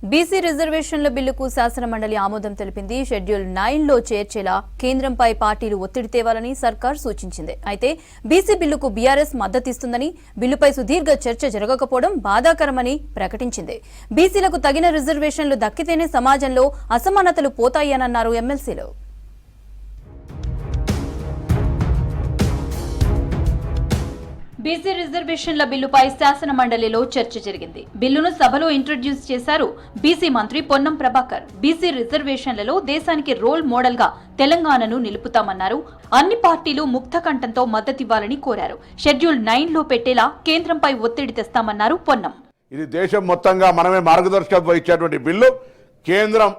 BC రిజర్వేషన్ల బిల్లుకు శాసనమండలి ఆమోదం తెలిపింది. షెడ్యూల్ 9లో చేర్చేలా కేంద్రంపై పార్టీలు ఒత్తిడి తేవాలని సర్కార్ సూచించింది. అయితే బీసీ బిల్లుకు బీఆర్ఎస్ మద్దతిస్తుందని, బిల్లుపై సుదీర్ఘ చర్చ జరగకపోవడం బాధాకరమని ప్రకటించింది. బీసీలకు తగిన రిజర్వేషన్లు దక్కితేనే సమాజంలో అసమానతలు పోతాయన్నారు ఎమ్మెల్సీలు. బీసీ రిజర్వేషన్ల బిల్లుపై శాసన మండలిలో చర్చ జరిగింది. బిల్లును సభలో ఇంట్రడ్యూస్ చేశారు బీసీ మంత్రి పొన్నం ప్రభాకర్. బీసీ రిజర్వేషన్లలో దేశానికి రోల్ మోడల్ గా తెలంగాణను నిలుపుతామన్నారు. అన్ని పార్టీలు ముక్తకంఠంతో మద్దతివ్వాలని కోరారు. షెడ్యూల్ 9లో పెట్టేలా కేంద్రంపై ఒత్తిడి తెస్తామన్నారు పొన్నం. ఇది దేశం మొత్తంగా మనమే మార్గదర్శకత్వం ఇచ్చేటువంటి బిల్లు. కేంద్రం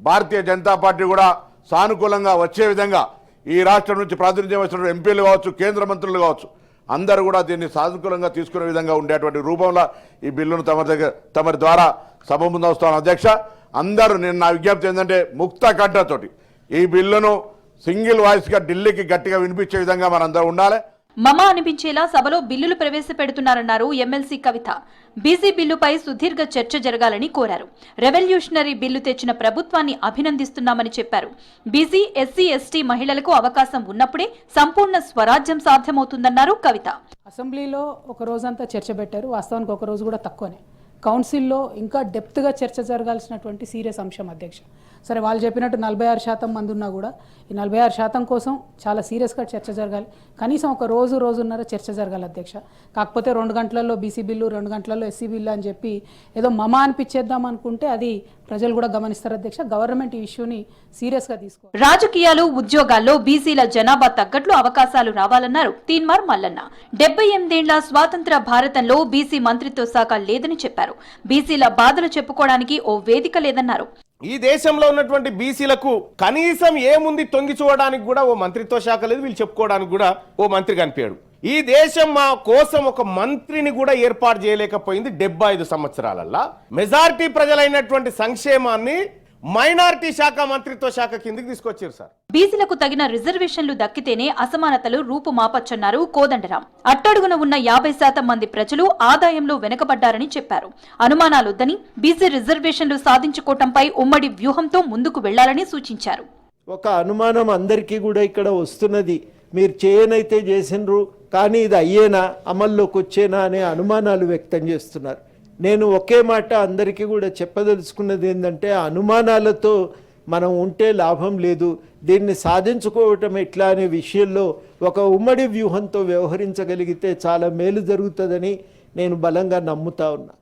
భారతీయ జనతా పార్టీ కూడా సానుకూలంగా వచ్చే విధంగా ఈ రాష్ట్రం నుంచి ప్రాతినిధ్యం వహిస్తున్న ఎంపీలు కావచ్చు, కేంద్ర మంత్రులు కావచ్చు, అందరూ కూడా దీన్ని సానుకూలంగా తీసుకునే విధంగా ఉండేటువంటి రూపంలో ఈ బిల్లును తమరి ద్వారా సభ ముందు వస్తాను. అధ్యక్ష, అందరూ నేను నా విజ్ఞప్తి ఏంటంటే ముక్త కంఠతోటి ఈ బిల్లును సింగిల్ వాయిస్గా ఢిల్లీకి గట్టిగా వినిపించే విధంగా మనందరూ ఉండాలి. మమ అనిపించేలా సభలో బిల్లులు ప్రవేశపెడుతున్నారన్నారు ఎమ్మెల్సీ కవిత. బీసీ బిల్లుపై సుదీర్ఘ చర్చ జరగాలని కోరారు. రెవల్యూషనరీ బిల్లు తెచ్చిన ప్రభుత్వాన్ని అభినందిస్తున్నామని చెప్పారు. బీసీ, ఎస్సీ, ఎస్టీ మహిళలకు అవకాశం ఉన్నప్పుడే సంపూర్ణ స్వరాజ్యం సాధ్యమవుతుందన్నారు కవిత. అసెంబ్లీలో ఒక రోజంతా చర్చ పెట్టారు. వాస్తవానికి ఒక రోజు కూడా తక్కువనే. కౌన్సిల్లో ఇంకా డెప్త్గా చర్చ జరగాల్సినటువంటి సీరియస్ అంశం అధ్యక్ష. సరే, వాళ్ళు చెప్పినట్టు 46% మంది ఉన్నా కూడా ఈ 46% కోసం చాలా సీరియస్గా చర్చ జరగాలి. కనీసం ఒక రోజున్నర చర్చ జరగాలి అధ్యక్ష. కాకపోతే 2 గంటలలో బీసీ బిల్లు, 2 గంటలలో ఎస్సీ బిల్లు అని చెప్పి ఏదో మమ అనిపించేద్దాం అనుకుంటే అది ప్రజలు కూడా గమనిస్తారు అధ్యక్ష. గవర్నమెంట్ ఈ ఇష్యూని సీరియస్గా తీసుకోవాలి. రాజకీయాలు, ఉద్యోగాల్లో బీసీల జనాభా తగ్గట్లు అవకాశాలు రావాలన్నారు తీన్మార్ మల్లన్న. 78 ఏళ్ల స్వాతంత్ర భారతంలో బీసీ మంత్రిత్వ శాఖ లేదని చెప్పారు. బీసీల బాధలు చెప్పుకోవడానికి ఓ వేదిక లేదన్నారు. ఈ దేశంలో ఉన్నటువంటి బీసీలకు కనీసం ఏముంది తొంగి చూడడానికి కూడా ఓ మంత్రిత్వ శాఖ లేదు, వీళ్ళు చెప్పుకోవడానికి కూడా ఓ మంత్రి కనిపించాడు. ఈ దేశం మా కోసం ఒక మంత్రిని కూడా ఏర్పాటు చేయలేకపోయింది 75 సంవత్సరాలల్లా. మెజారిటీ ప్రజలైనటువంటి సంక్షేమాన్ని మైనారిటీ శాఖ మంత్రిత్వ శాఖ కిందకి తీసుకొచ్చారు సార్. బీసీలకు తగిన రిజర్వేషన్లు దక్కితేనే అసమానతలు రూపుమాపచ్చన్నారు కోదండరాం. అట్టడుగున ఉన్న 50% మంది ప్రజలు ఆదాయంలో వెనుకబడ్డారని చెప్పారు. అనుమానాలొద్దని, బీసీ రిజర్వేషన్లు సాధించుకోవటంపై ఉమ్మడి వ్యూహంతో ముందుకు వెళ్లాలని సూచించారు. ఒక అనుమానం అందరికీ కూడా ఇక్కడ వస్తున్నది. మీరు చేయనైతే చేసినరు, కానీ ఇది అయ్యేనా, అమల్లోకి వచ్చేనా అనే అనుమానాలు వ్యక్తం చేస్తున్నారు. నేను ఒకే మాట అందరికీ కూడా చెప్పదలుచుకున్నది ఏంటంటే, అనుమానాలతో మనం ఉంటే లాభం లేదు. దీన్ని సాధించుకోవటం ఎట్లా అనే విషయంలో ఒక ఉమ్మడి వ్యూహంతో వ్యవహరించగలిగితే చాలా మేలు జరుగుతుందని నేను బలంగా నమ్ముతా ఉన్నా.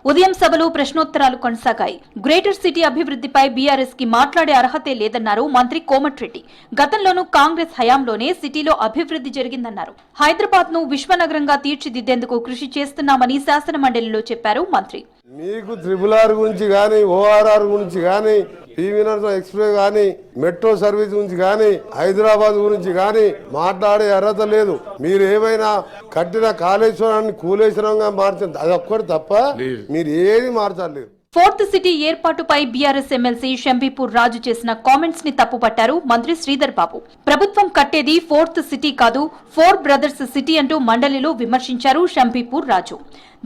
ఉదయం సభలో ప్రశ్నోత్తరాలు కొనసాగాయి. గ్రేటర్ సిటీ అభివృద్ధిపై బీఆర్ఎస్ కి మాట్లాడే అర్హతే లేదన్నారు మంత్రి కోమటిరెడ్డి. గతంలోనూ కాంగ్రెస్ హయాంలోనే సిటీలో అభివృద్ధి జరిగిందన్నారు. హైదరాబాద్ ను విశ్వనగరంగా తీర్చిదిద్దేందుకు కృషి చేస్తున్నామని శాసన మండలిలో చెప్పారు మంత్రి. మీకు RRR గురించి కానీ, ORR గురించి కానీ, PV నరసింహ ఎక్స్ప్రెస్ కానీ, మెట్రో సర్వీస్ గురించి కానీ, హైదరాబాద్ గురించి కానీ మాట్లాడే అర్హత లేదు. మీరు ఏమైనా కట్టిన కాళేశ్వరాన్ని కూలేశ్వరంగా మార్చింది, అది ఒక్కటి తప్ప మీరు ఏది మార్చలేదు. 4th సిటీ ఏర్పాటుపై బీఆర్ఎస్ ఎమ్మెల్సీ షంబీపూర్ రాజు చేసిన కామెంట్స్ ని తప్పుపట్టారు మంత్రి శ్రీధర్ బాబు. ప్రభుత్వం కట్టేది 4th సిటీ కాదు, 4 బ్రదర్స్ సిటీ అంటూ మండలిలో విమర్శించారు షంబీపూర్ రాజు.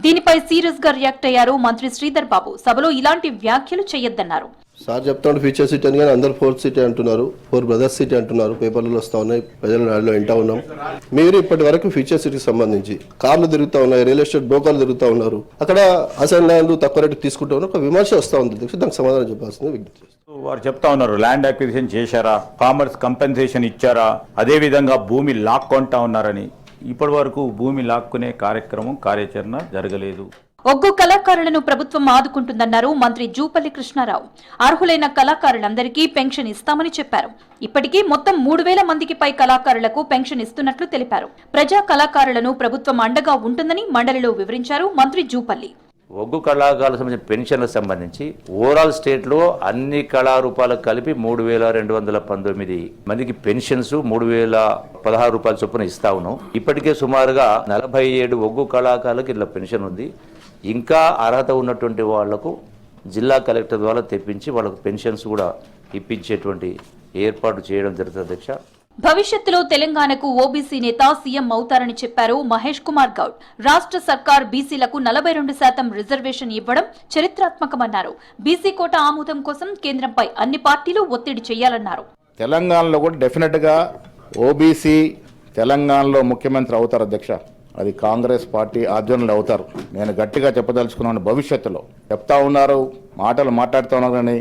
దీనిపై సీరియస్ గా రియాక్ట్ అయ్యారు మంత్రి శ్రీధర్ బాబు. సభలో ఇలాంటి వ్యాఖ్యలు చేయొద్దన్నారు. సార్ చెప్తాడు ఫ్యూచర్ సిటీ అని, కానీ అందరు 4th సిటీ అంటున్నారు, 4 బ్రదర్స్ సిటీ అంటున్నారు. పేపర్లలో వస్తూ ఉన్నాయి, ప్రజల నాడులో వింటా ఉన్నాం. మీరు ఇప్పటి వరకు ఫ్యూచర్ సిటీకి సంబంధించి కార్లు తిరుగుతూ ఉన్నాయి, రియల్ ఎస్టేట్ బ్రోకర్లు తిరుగుతూ ఉన్నారు, అక్కడ అసలు ల్యాండ్లు తక్కువ రేటు తీసుకుంటూ ఉన్నారు. ఒక విమర్శ వస్తూ ఉంది, దానికి సమాధానం చెప్పాల్సింది విజ్ఞప్తి. వారు చెప్తా ఉన్నారు, ల్యాండ్ అక్విజిషన్ చేశారా, ఫార్మర్స్ కంపెన్సేషన్ ఇచ్చారా, అదే విధంగా భూమి లాక్కొంటా ఉన్నారని. ఇప్పటి వరకు భూమి లాక్కునే కార్యాచరణ జరగలేదు. ఒగ్గు కళాకారులను ప్రభుత్వం ఆదుకుంటుందన్నారు మంత్రి జూపల్లి కృష్ణారావు. అర్హులైన కళాకారులందరికీ పెన్షన్ ఇస్తామని చెప్పారు. ఇప్పటికీ మొత్తం 3000 మందికి పై కళాకారులకు పెన్షన్ ఇస్తున్నట్లు తెలిపారు. ప్రజా కళాకారులను ప్రభుత్వం అండగా ఉంటుందని మండలిలో వివరించారు మంత్రి జూపల్లి. ఒగ్గు కళాకారులకు సంబంధించిన పెన్షన్లకు సంబంధించి ఓవరాల్ స్టేట్లో అన్ని కళారూపాలకు కలిపి 3219 మందికి పెన్షన్స్ 3016 రూపాయల చొప్పున ఇస్తా ఉన్నాం. ఇప్పటికే సుమారుగా 47 ఒగ్గు కళాకారులకు ఇలా పెన్షన్ ఉంది. ఇంకా అర్హత ఉన్నటువంటి వాళ్లకు జిల్లా కలెక్టర్ ద్వారా తెప్పించి వాళ్ళకు పెన్షన్స్ కూడా ఇప్పించేటువంటి ఏర్పాటు చేయడం జరుగుతుంది అధ్యక్ష. భవిష్యత్తులో తెలంగాణకు ఓబీసీ నేత సీఎం అవుతారని చెప్పారు మహేష్ కుమార్ గౌడ్. రాష్ట్ర సర్కార్ బీసీలకు 42% రిజర్వేషన్ ఇవ్వడం చరిత్రాత్మకమన్నారు. బీసీ కోటా ఆమోదం కోసం కేంద్రంపై అన్ని పార్టీలు ఒత్తిడి చేయాలన్నారు. తెలంగాణలో కూడా డెఫినెట్గా ఓబీసీ తెలంగాణలో ముఖ్యమంత్రి అవుతారు అధ్యక్ష. అది కాంగ్రెస్ పార్టీ ఆధ్వర్యంలో అవుతారు. నేను గట్టిగా చెప్పదలుచుకున్నాను. భవిష్యత్తులో చెప్తా ఉన్నారు, మాటలు మాట్లాడుతూ ఉన్నారు, కానీ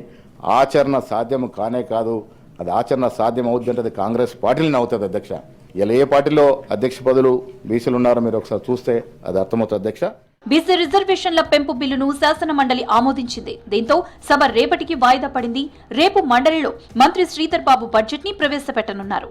ఆచరణ సాధ్యం కానే కాదు. అది ఆచరణ సాధ్యం అవుతుందంటే అది కాంగ్రెస్ పార్టీలోనే అవుతుంది అధ్యక్ష. ఇలా ఏ పార్టీలో అధ్యక్ష పదవులు బీసీలు ఉన్నారో మీరు ఒకసారి చూస్తే అది అర్థమవుతుంది అధ్యక్ష. బీసీ రిజర్వేషన్ల పెంపు బిల్లును శాసన మండలి ఆమోదించింది. దీంతో సభ రేపటికి వాయిదా పడింది. రేపు మండలిలో మంత్రి శ్రీధర్ బాబు బడ్జెట్ ని ప్రవేశపెట్టనున్నారు.